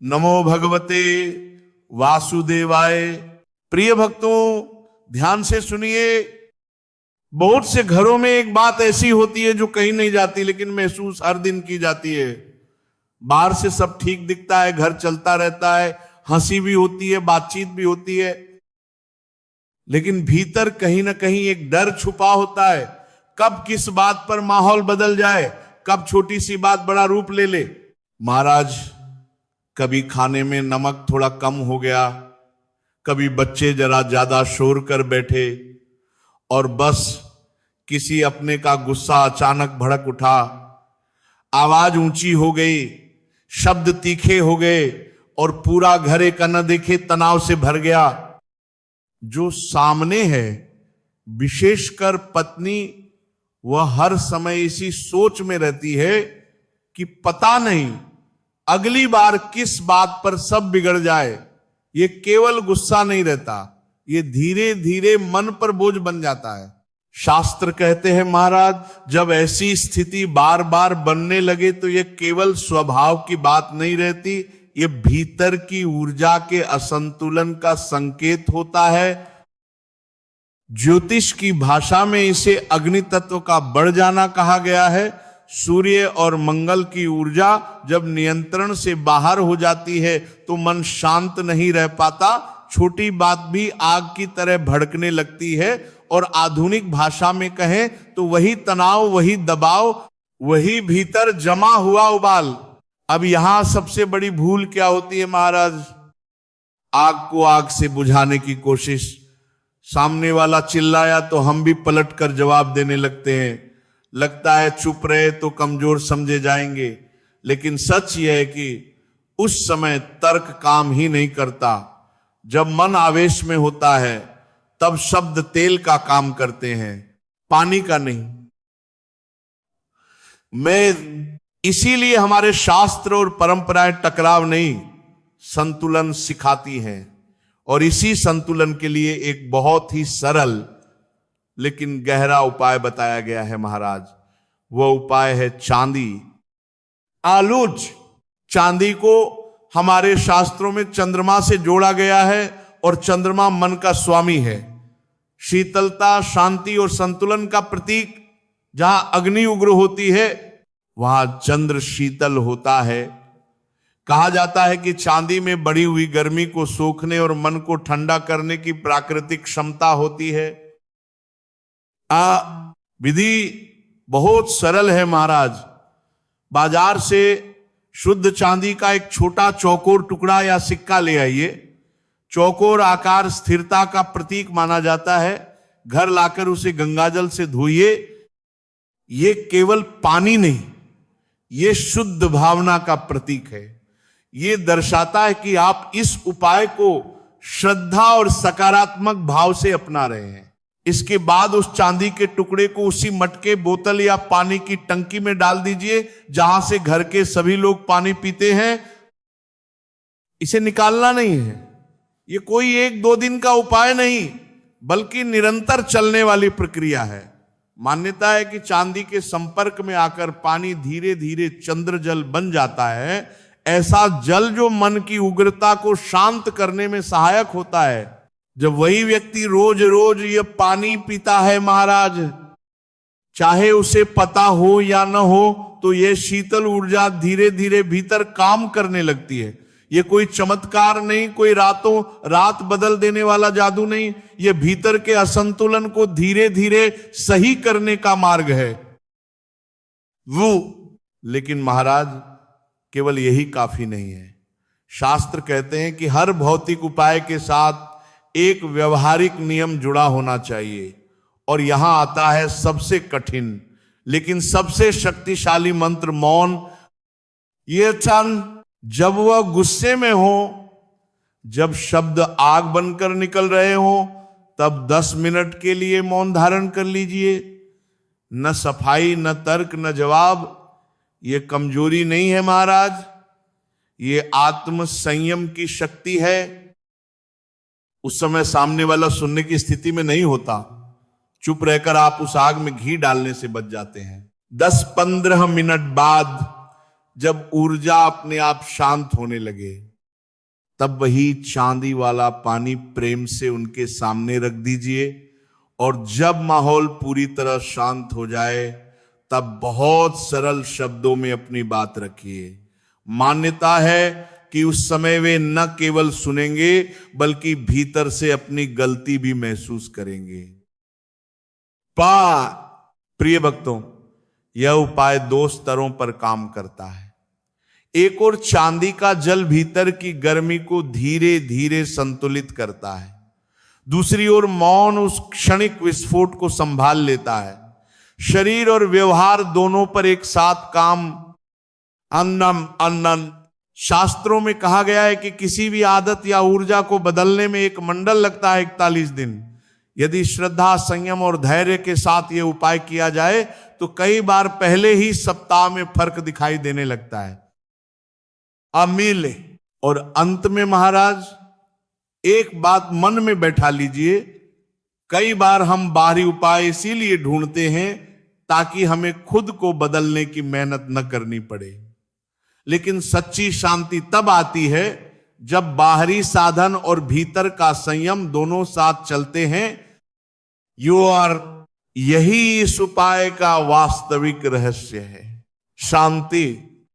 नमो भगवते वासुदेवाय। प्रिय भक्तों, ध्यान से सुनिए। बहुत से घरों में एक बात ऐसी होती है जो कहीं नहीं जाती, लेकिन महसूस हर दिन की जाती है। बाहर से सब ठीक दिखता है, घर चलता रहता है, हंसी भी होती है, बातचीत भी होती है, लेकिन भीतर कहीं ना कहीं एक डर छुपा होता है। कब किस बात पर माहौल बदल जाए, कब छोटी सी बात बड़ा रूप ले ले। महाराज, कभी खाने में नमक थोड़ा कम हो गया, कभी बच्चे जरा ज्यादा शोर कर बैठे, और बस किसी अपने का गुस्सा अचानक भड़क उठा, आवाज ऊंची हो गई, शब्द तीखे हो गए, और पूरा घर एक न देखे तनाव से भर गया। जो सामने है, विशेषकर पत्नी, वह हर समय इसी सोच में रहती है कि पता नहीं अगली बार किस बात पर सब बिगड़ जाए। ये केवल गुस्सा नहीं रहता, ये धीरे धीरे मन पर बोझ बन जाता है। शास्त्र कहते हैं महाराज, जब ऐसी स्थिति बार बार बनने लगे तो ये केवल स्वभाव की बात नहीं रहती, ये भीतर की ऊर्जा के असंतुलन का संकेत होता है। ज्योतिष की भाषा में इसे अग्नि तत्व का बढ़ जाना कहा गया है। सूर्य और मंगल की ऊर्जा जब नियंत्रण से बाहर हो जाती है तो मन शांत नहीं रह पाता, छोटी बात भी आग की तरह भड़कने लगती है, और आधुनिक भाषा में कहें तो वही तनाव, वही दबाव, वही भीतर जमा हुआ उबाल। अब यहां सबसे बड़ी भूल क्या होती है महाराज? आग को आग से बुझाने की कोशिश। सामने वाला चिल्लाया तो हम भी पलट कर जवाब देने लगते हैं। लगता है चुप रहे तो कमजोर समझे जाएंगे, लेकिन सच यह है कि उस समय तर्क काम ही नहीं करता। जब मन आवेश में होता है तब शब्द तेल का काम करते हैं, पानी का नहीं। इसीलिए हमारे शास्त्र और परंपराएं टकराव नहीं, संतुलन सिखाती हैं। और इसी संतुलन के लिए एक बहुत ही सरल लेकिन गहरा उपाय बताया गया है महाराज। वह उपाय है चांदी, आलूज। चांदी को हमारे शास्त्रों में चंद्रमा से जोड़ा गया है, और चंद्रमा मन का स्वामी है, शीतलता, शांति और संतुलन का प्रतीक। जहां अग्नि उग्र होती है वहां चंद्र शीतल होता है। कहा जाता है कि चांदी में बढ़ी हुई गर्मी को सोखने और मन को ठंडा करने की प्राकृतिक क्षमता होती है। विधि बहुत सरल है महाराज। बाजार से शुद्ध चांदी का एक छोटा चौकोर टुकड़ा या सिक्का ले आइए। चौकोर आकार स्थिरता का प्रतीक माना जाता है। घर लाकर उसे गंगाजल से धोइए। ये केवल पानी नहीं, ये शुद्ध भावना का प्रतीक है। ये दर्शाता है कि आप इस उपाय को श्रद्धा और सकारात्मक भाव से अपना रहे हैं। इसके बाद उस चांदी के टुकड़े को उसी मटके, बोतल या पानी की टंकी में डाल दीजिए जहां से घर के सभी लोग पानी पीते हैं। इसे निकालना नहीं है। ये कोई 1-2 दिन का उपाय नहीं, बल्कि निरंतर चलने वाली प्रक्रिया है। मान्यता है कि चांदी के संपर्क में आकर पानी धीरे धीरे चंद्र जल बन जाता है। ऐसा जल जो मन की उग्रता को शांत करने में सहायक होता है। जब वही व्यक्ति रोज रोज ये पानी पीता है महाराज, चाहे उसे पता हो या न हो, तो ये शीतल ऊर्जा धीरे धीरे भीतर काम करने लगती है। ये कोई चमत्कार नहीं, कोई रातों रात बदल देने वाला जादू नहीं। ये भीतर के असंतुलन को धीरे धीरे सही करने का मार्ग है वो। लेकिन महाराज, केवल यही काफी नहीं है। शास्त्र कहते हैं कि हर भौतिक उपाय के साथ एक व्यवहारिक नियम जुड़ा होना चाहिए। और यहां आता है सबसे कठिन लेकिन सबसे शक्तिशाली मंत्र, मौन। ये क्षण जब वह गुस्से में हो, जब शब्द आग बनकर निकल रहे हो, तब 10 मिनट के लिए मौन धारण कर लीजिए। न सफाई, न तर्क, न जवाब। ये कमजोरी नहीं है महाराज, ये आत्म संयम की शक्ति है। उस समय सामने वाला सुनने की स्थिति में नहीं होता। चुप रहकर आप उस आग में घी डालने से बच जाते हैं। 10-15 मिनट बाद जब ऊर्जा अपने आप शांत होने लगे, तब वही चांदी वाला पानी प्रेम से उनके सामने रख दीजिए, और जब माहौल पूरी तरह शांत हो जाए तब बहुत सरल शब्दों में अपनी बात रखिए। मान्यता है कि उस समय वे न केवल सुनेंगे बल्कि भीतर से अपनी गलती भी महसूस करेंगे। प्रिय भक्तों, यह उपाय 2 स्तरों पर काम करता है। एक और चांदी का जल भीतर की गर्मी को धीरे धीरे संतुलित करता है, दूसरी ओर मौन उस क्षणिक विस्फोट को संभाल लेता है। शरीर और व्यवहार दोनों पर एक साथ काम। अन्नम शास्त्रों में कहा गया है कि किसी भी आदत या ऊर्जा को बदलने में एक मंडल लगता है 41 दिन। यदि श्रद्धा, संयम और धैर्य के साथ यह उपाय किया जाए तो कई बार पहले ही सप्ताह में फर्क दिखाई देने लगता है। अमीले और अंत में महाराज, एक बात मन में बैठा लीजिए, कई बार हम बाहरी उपाय इसीलिए ढूंढते हैं ताकि हमें खुद को बदलने की मेहनत न करनी पड़े। लेकिन सच्ची शांति तब आती है जब बाहरी साधन और भीतर का संयम दोनों साथ चलते हैं। यही इस उपाय का वास्तविक रहस्य है। शांति